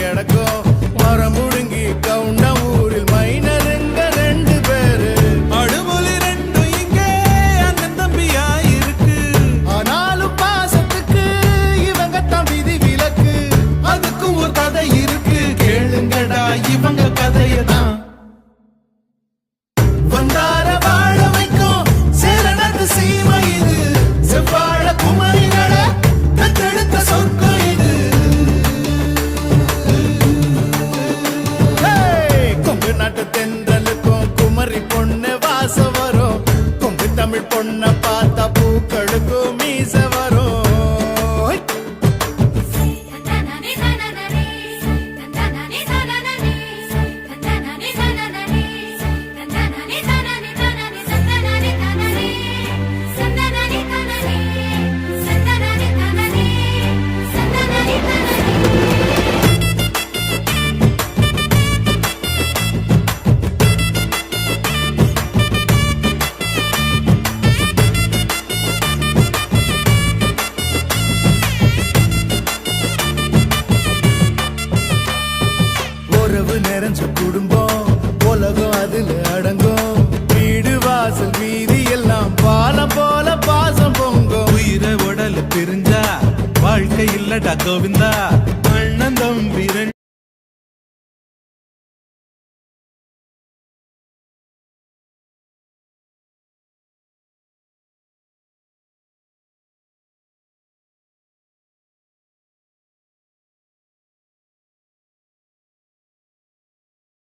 கிடக்கும் மரம் முழுங்கி கவுண்ட ஊரில் மைனருங்க 2 பேரு அடுமொழி 2 இங்கே அண்ணன் தம்பியா இருக்கு ஆனாலும் பாசத்துக்கு இவங்க தான் விதி விலக்கு அதுக்கும் ஒரு கதை இருக்கு கேளுங்கடா இவங்க கதையதான் வந்தார வாழ வைக்கும் சேரணத்து சீமை இது செவ்வாழ குமரிகள தத்தெடுத்த சொர்க்கம் இது கொங்கு நாட்டு தென்றலுக்கும் குமரி பொண்ணு வாசம் வரும் கொங்கு தமிழ் பொண்ண பார்த்தா பூக்களுக்கும் மீச வரும் உறவு நிறைஞ்ச குடும்பம் உலகம் அதுல அடங்கும் வீடு வாசல் வீதி எல்லாம் பாலம் போல பாசம் பொங்கும் உயிரை உடல் பிரிஞ்சா வாழ்க்கை இல்லடா கோவிந்தா